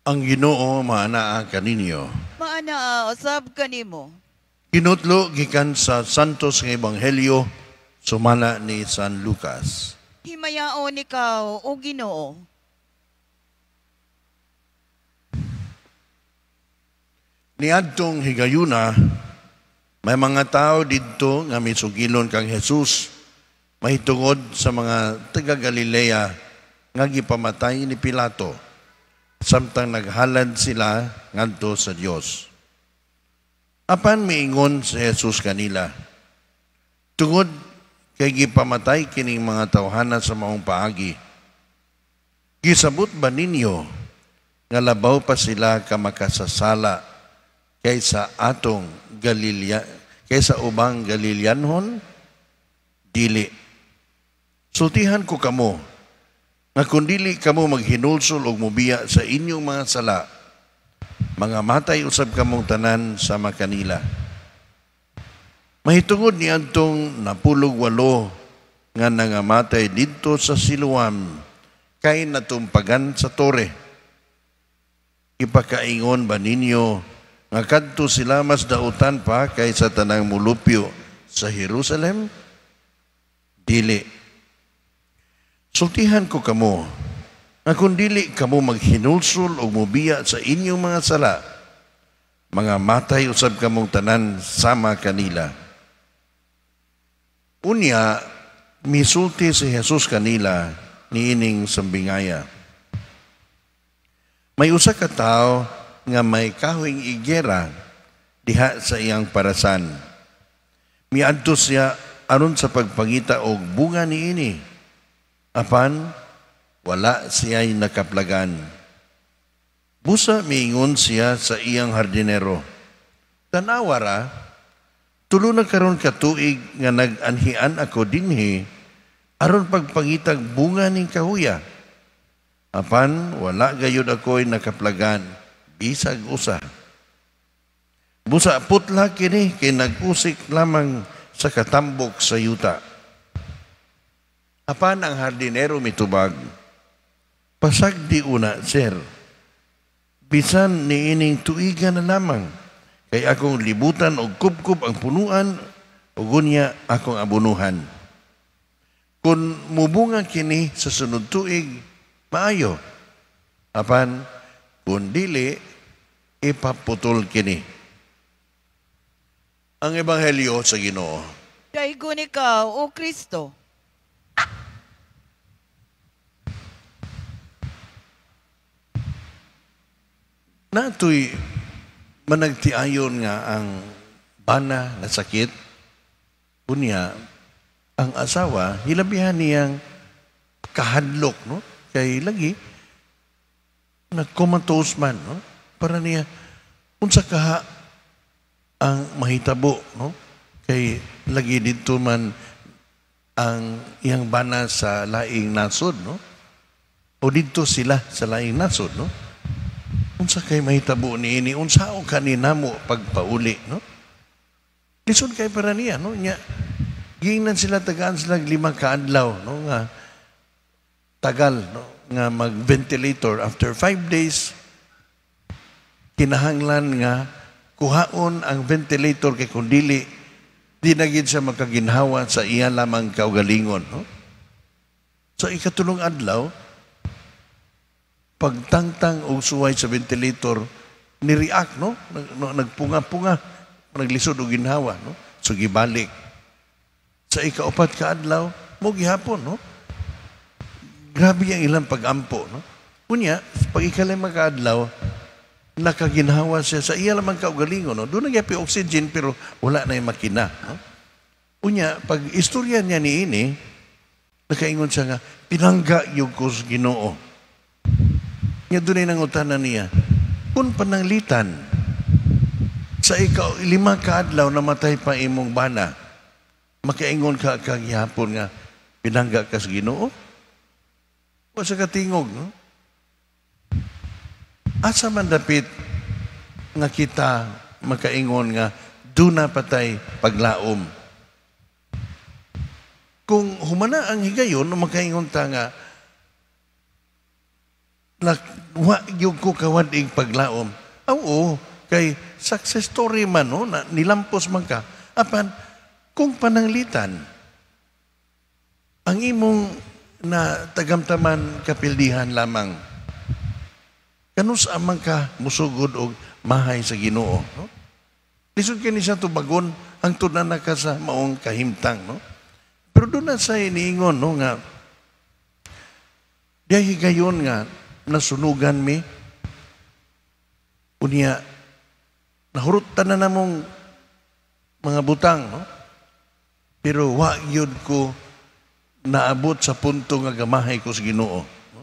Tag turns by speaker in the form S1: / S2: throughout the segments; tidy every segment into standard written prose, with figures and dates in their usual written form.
S1: Ang Ginoo maanaa kaninyo.
S2: Maana, usab kanimo.
S1: Kinutlo gikan sa Santos nga Ebanghelyo sumala ni San Lucas.
S2: Himayaon ikaw, o Ginoo.
S1: Niadtong higayuna, may mga tao didto nga misugilon kang Jesus mahitungod sa mga taga Galilea nga gipamatay ni Pilato samtang naghalad sila ngadto sa Dios. Apan miingon si Jesus kanila, tungod kay gipamatay kining mga tawhana sa maong paagi, gisabot ba ninyo nga labaw pa sila ka makasasala kaysa atong kaysa ubang Galileanhon? Dili. Sultihan ko kamo, nga kung dili kamo maghinulsol og mubiya sa inyong mga sala, mga matay usab kamong tanan sama kanila. Mahitungod ni Antong napulog 8 nga nangamatay didto sa Siloam, kay natumpagan sa tore. Ipakaingon ba ninyo nga kadto sila mas dautan pa kaysa tanang mulupyo sa Jerusalem? Dili. Sultihan ko kamo, nga kung dili kamo maghinulsol o mubiya sa inyong mga sala, mga matay usab kamong tanan sama kanila. Unya, misulti si Jesus kanila niining sambingaya. May usa ka tao nga may kahoyng igera diha sa iyang parasan. Miadto siya aron sa pagpangita og bunga niini. Apan, wala siya'y nakaplagan. Busa miingon siya sa iyang hardinero, tanawara, tulo na karon ka tuig nga nag-anhian ako dinhi, aron pagpangitag bunga ning kahuya. Apan, wala gayud ako'y nakaplagan, bisag usa. Busa putla kini kay nag-usik lamang sa katambok sa yuta. Apan ang hardinero mitubag, pasag di una, sir. Bisan niining tuigan na lamang, kay akong libutan o kubkub ang punuan, o gunya akong abunuhan. Kung mubunga kini sa sunod tuig, maayo. Apan, kung dili, ipaputol kini. Ang Ebanghelyo sa Ginoo.
S2: Daigon ikaw, o Kristo.
S1: Natoy managtiayon nga ang bana na sakit, unya ang asawa hilabihan niyang kahadlok, no? Kay lagi nagkomatos man, no? Para niya unsa kaha ang mahitabo, no? Kay lagi dito man ang iyang bana sa laing nasod, no? O dito sila sa laing nasod, no? Unsa kay mahitabo niini, unsaon kanina mo pagpauli, no? Lisod kay para niya, no? Nya giingnan sila tagaan sila 5 kaadlaw, no? Nga tagal, no? Nga mag-ventilator after 5 days kinahanglan nga kuhaon ang ventilator kay kun dili di na gid siya makaginhawa sa iya lamang kaugalingon, no? So ikatulong adlaw pagtangtang o suway sa ventilator, ni-react, no? Nagpunga-punga, naglisod o ginhawa, no? So, gibalik. Sa ika-4 ka adlaw, mo gihapon, no? Grabe ang ilang pag-ampo, no? Kunya, pag ika-5 ka adlaw, nakaginhawa siya sa iya lamang kaugalingon, no? Doon nagyapi oxygen, pero wala na yung makina, no? Kunya, pag istorya niya niini, nakaingon siya nga, pinangga yung kus Ginoo. Nga doon ay nangutanan niya, kung pananglitan, sa ikaw, 5 kaadlaw namatay pa imong bana, makaingon ka kagyapon nga, pinangga ka sa Ginoo? O sa katingog, no? Asa man dapit nga kita makaingon nga, doon na patay paglaom. Kung humana ang higayon, makaingon ta nga, wa yung ko kawading paglaom. Oo, kay success story man, no, na nilampos man ka. Apan, kung pananglitan, ang imong na tagamtaman kapildihan lamang, kanus amang ka musugod og mahay sa Ginoo, no? Lisod kini siya tubagon ang tunan na ka sa maong kahimtang, no? Pero doon na sa iniingon, no, nga diay higayon nga nasunugan mi unya nahurutan na namong mga butang, no? Pero wa gyud ko naabot sa punto nga gamahay ko sa Ginoo. No?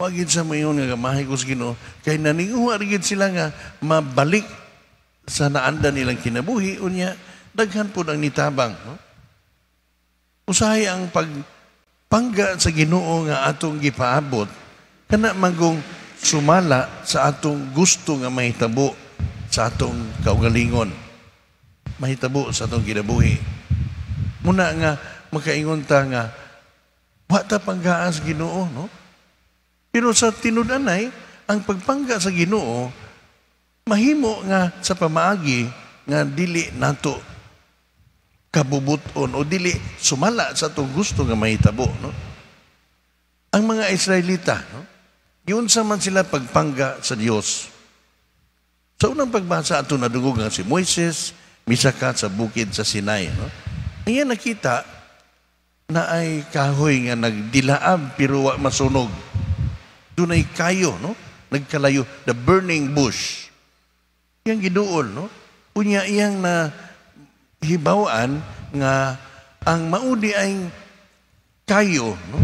S1: Wa gyud sa mayon nga gamahay ko sa Ginoo kay naninguha gyud sila nga mabalik sa naanda nilang kinabuhi unya daghan pud ang nitabang, no? Usahay ang pagpangga sa Ginoo nga atong gipaabot kana magong sumala sa atong gusto nga mahitabo sa atong kaugalingon, mahitabo sa atong kinabuhi. Muna nga makaingon ta nga wa ta panggaan sa Ginoo, no? Pero sa tinud-anay ang pagpangga sa Ginoo mahimo nga sa pamaagi nga dili nato kabubuton o dili sumala sa atong gusto nga mahitabo, no? Ang mga Israelita, no? Yun sa man sila pagpangga sa Dios. Sa unang pagbasa ato nadungog nga si Moises misakat sa bukid sa Sinai, no? Ngayon nakita na ay kahoy nga nagdilaab pero wa masunog. Doon ay kayo, no? Nagkalayo, the burning bush. Yang giduol, no? Unya iyang na hibawaan nga ang maudi ay kayo, no?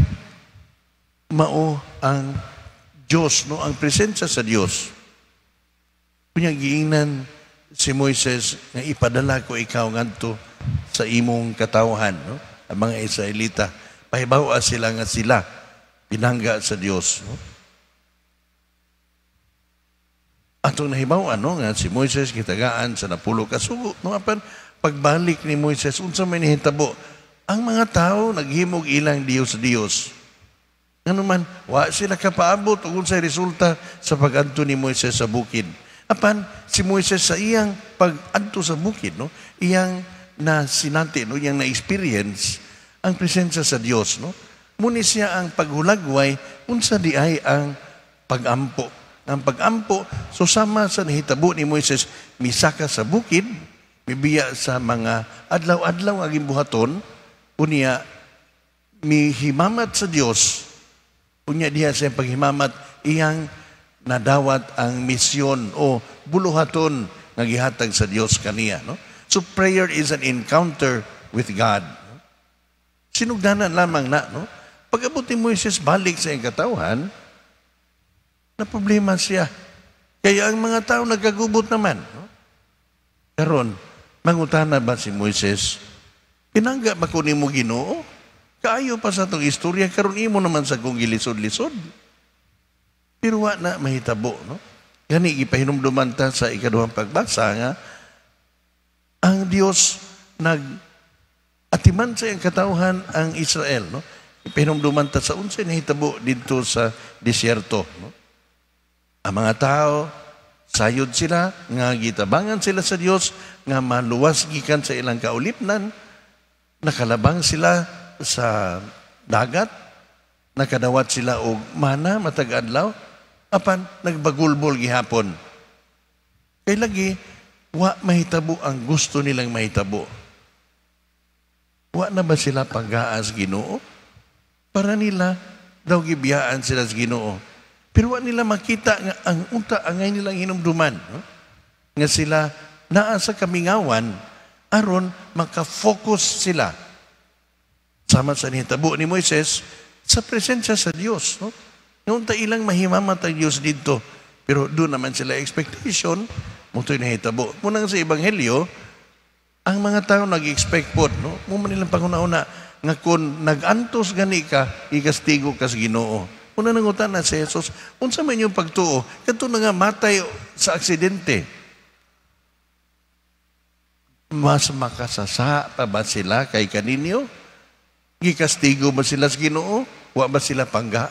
S1: Mao ang Diyos, no? Ang presensya sa Diyos. Unya giingnan si Moises nga ipadala ko ikaw ngadto sa imong katawhan, no? Ang mga Israelita pahibaw sila nga sila pinangga sa Dios, no? Atong nahibaw no nga si Moises gitagaan sa napulo ka sugo, no? Apan pagbalik ni Moises unsa may nihitabo ang mga tao naghimog ilang Dios sa Dios. Ngano man wa sila kapaabot ug unsay resulta sa pag-adto ni Moises sa bukid. Apan si Moises sa iyang pag-adto sa bukid, no? Iyang na sinati, no? Iyang na-experience ang presensya sa Dios, no? Muni siya ang paghulagway unsa di ay ang pag-ampo. Ang pag-ampo susama sa nahitabo ni Moises misaka sa bukid, mibiya sa mga adlaw-adlaw nga gimbuhaton, unya mihimamat sa Dios. Unya diha sa paghimamat iyang nadawat ang misyon o buluhaton nga gihatag sa Dios kaniya, no? So prayer is an encounter with God. No? Sinugdanan lamang na, no? Pag-abot ni Moises balik sa iyang katawhan, na problema siya. Kaya ang mga tao nagkagubot naman, no? Karon, mangutana ba si Moises, pinangga ba ko nimo Ginoo? Kaayo pa sa itong istorya, karon imo naman sa kong gilisod-lisod. Pero wa na mahitabo, no? Gani, ipahinumduman ta sa ikaduhang pagbasa nga, ang Diyos nag-atiman sa iyang katawhan ang Israel, no? Ipahinumduman ta sa unsay nahitabo dito sa disyerto, no? Ang mga tao, sayod sila, nga gitabangan sila sa Diyos, nga maluwas gikan sa ilang kaulipnan, nakalabang sila sa dagat, nakadawat sila og mana matag adlaw, apan nagbagulbol gihapon. Kay lagi, wa mahitabo ang gusto nilang mahitabo. Wa na ba sila paggaas Ginoo? Para nila, daw gibiyaan sila sa Ginoo. Pero wa nila makita nga ang unta angay nilang hinumduman, no? Nga sila naa sa kamingawan aron makafocus sila sama sa nihitabo ni Moises sa presensya sa Dios, no? Nga unta ilang mahimamat ang Dios dito, pero doon naman sila expectation motoy nahitabo. Muna sa ebanghelyo, ang mga tao nag-expect po, no? Mo nilang pangunauna nga kung nag-antos gani ka, ikastigo ka sa Ginoo. Una nangutan na si Jesus, unsa man yung pagtuo, kato na nga matay sa aksidente. Mas makasasa pa ba sila kay kaninyo? Gikastigo ba sila sa Ginoo? Wa ba sila panggaa?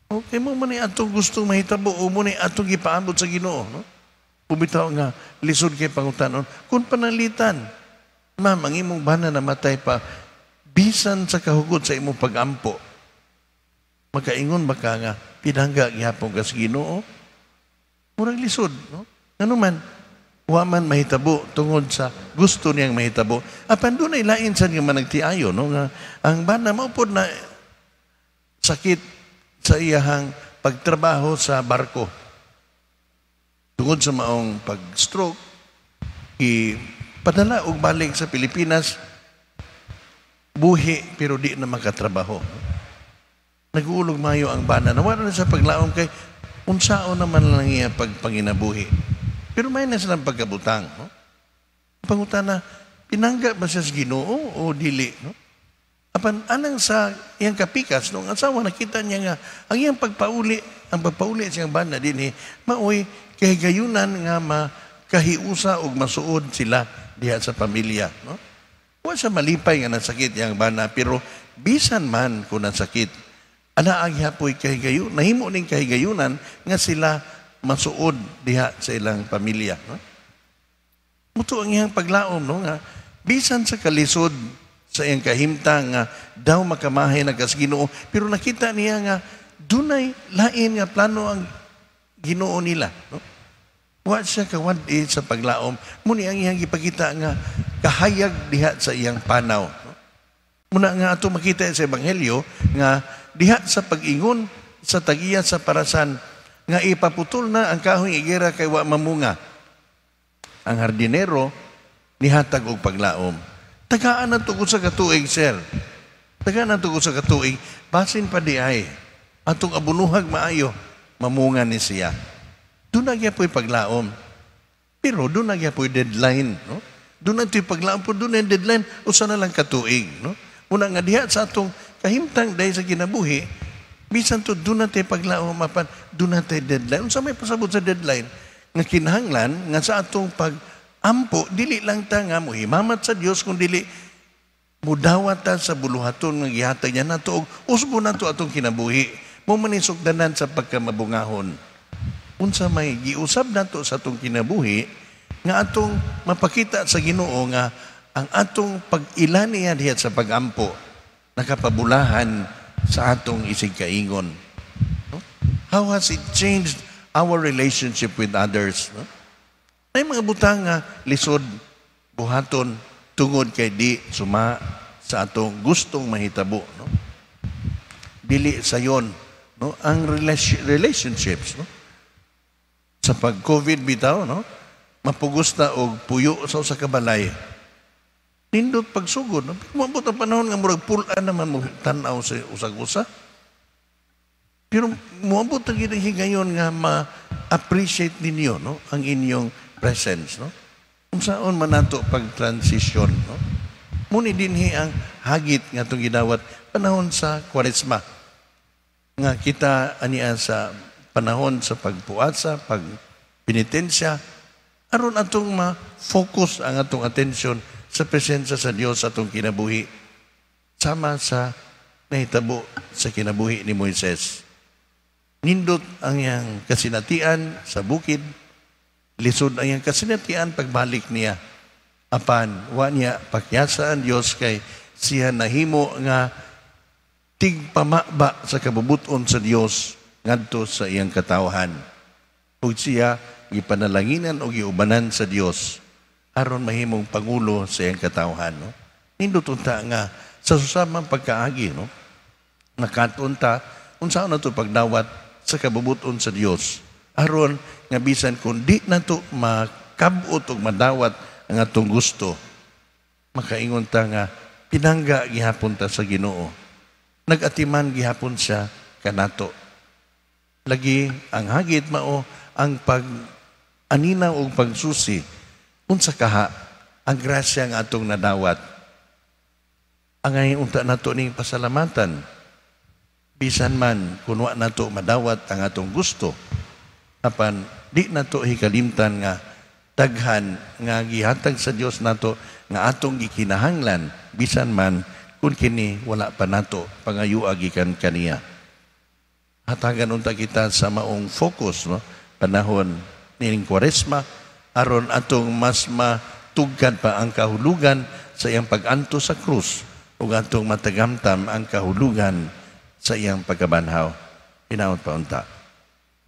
S1: Okay mo man atong gustong mahitabo o mo atong gipaabot sa Ginoo, no? Bumitaw nga lisod kay pangutanon kung panalitan. Ma'am, ang imong bana namatay pa bisan sa kahugod sa imong pagampo. Makaingon baka nga pinangga gihapon ka sa Ginoo. Murag lisod, no? Nganuman wa man mahitabo tungod sa gusto niyang mahitabo. Apan dunay lain sa nga managtiayo, no? Nga ang bana mao pod na sakit sa iyahang pagtrabaho sa barko. Tungod sa maong pag-stroke, ipadala og balik sa Pilipinas, buhi pero di na makatrabaho. Nag-uulog mayo ang bana. Nawala na sa paglaom kay unsao naman lang iya pagpanginabuhi. Pero may na silang pagkabutang. No? Pangutana, pinangga ba siya sa Ginoo o dili? No? Apan anang sa iyang kapikas, nung asawa nakita niya nga, ang iyang pagpauli sa iyang bana din maoy kahigayunan nga makahiusa o masuod sila diha sa pamilya. No? Wa sa malipay nga nasakit iyang bana, pero bisan man kung nasakit, anaag hapoy kahigayunan, nahimo ning kahigayunan nga sila masuod diha sa ilang pamilya. No? Muto ang iyang paglaom, no? Nga, bisan sa kalisod, sa iyang kahimtang nga daw makamahay na kas Ginoo, pero nakita niya nga dunay lain nga plano ang Ginoo nila, no? Wa siya kawad sa paglaom, muni ang iyang gipakita nga kahayag diha sa iyang panaw, no? Muna nga ato makita sa ebanghelyo nga diha sa pag-ingon sa tagiya sa parasan nga ipaputol na ang kahoy igera kay wa mamunga. Ang hardinero nihatag og paglaom. Tagaan na tugod sa katuig, sir. Tagaan na tugod sa katuig, basin pa di ay. Atong abunuhag maayo, mamunga ni siya. Doon nagya po'y paglaom. Pero doon nagya po'y deadline. No? Doon nagya paglaom po, doon yung deadline, usa na lang katuig. No? Una nga diha sa atong kahimtang dahil sa kinabuhi, bisan to doon natin paglaom, mapan, doon natin deadline. Unsa may pasabot sa deadline? Nga kinahanglan, nga sa atong ampo, dili lang ta nga mo himamat sa Dios kung dili mudawat ta sa buluhaton nga gihatag niya nato og usbo nato atong kinabuhi. Mo manisugdanan sa pagkamabungahon. Unsa may giusab nato sa atong kinabuhi nga atong mapakita sa Ginoo nga ang atong pag-ilan niya diha sa pagampo nakapabulahan sa atong isig kaingon. No? How has it changed our relationship with others? No? May mga butang nga lisod, buhaton, tungod kay di suma sa atong gustong mahitabo. No? Dili sayon, no? Ang relationships. No? Sa pag-COVID bitaw, no? Mapugusta og puyo sa kabalay. Nindot pagsugod. No? Mabot ang panahon nga murag pulaan naman mo tanaw sa usag-usa. Pero mabot ang higayon nga ma-appreciate ninyo, no? Ang inyong presence, no? Kung saan man nato pag-transition, no? Muni dinhi ang hagit nga itong gidawat panahon sa Kwaresma. Nga kita aniya sa panahon sa pagpuasa, pagpenitensya, aron atong ma-focus ang atong atensyon sa presensya sa Dios atong kinabuhi. Sama sa nahitabo sa kinabuhi ni Moises. Nindot ang iyang kasinatian sa bukid, lisod ang iyang kasinatian pagbalik niya. Apan, wa niya pakyasa ang Diyos kay siya nahimo nga tigpamaba sa kabubuton sa Diyos ngadto sa iyang katawhan. Ug siya gipanalanginan o giubanan sa Diyos aron mahimong pangulo sa iyang katawhan. No? Nindot unta nga sa susamang pagkaagi, no? Nakatunta unsa na to pagdawat sa kabubuton sa Diyos. Aron nga bisan kung di na to makabot o madawat ang atong gusto, makaingon ta nga pinangga gihapon ta sa Ginoo. Nagatiman gihapon siya kanato. Lagi ang hagit mao ang pag-aninaw o pagsusi. Unsa kaha ang grasya nga atong nadawat. Ang ngayon unta nato ning pasalamatan. Bisan man kung wa nato madawat ang atong gusto, apan di nato hikalimtan nga daghan nga gihatag sa Dios nato nga atong gikinahanglan bisan man kung kini wala pa nato pangayua gikan kaniya. hatagan unta kita sa maong focus, no? Panahon nining Kwaresma, aron atong mas matugkad pa ang kahulugan sa iyang pag-anto sa krus ug atong matagamtam ang kahulugan sa iyang pagkabanhaw. Hinaot pa unta.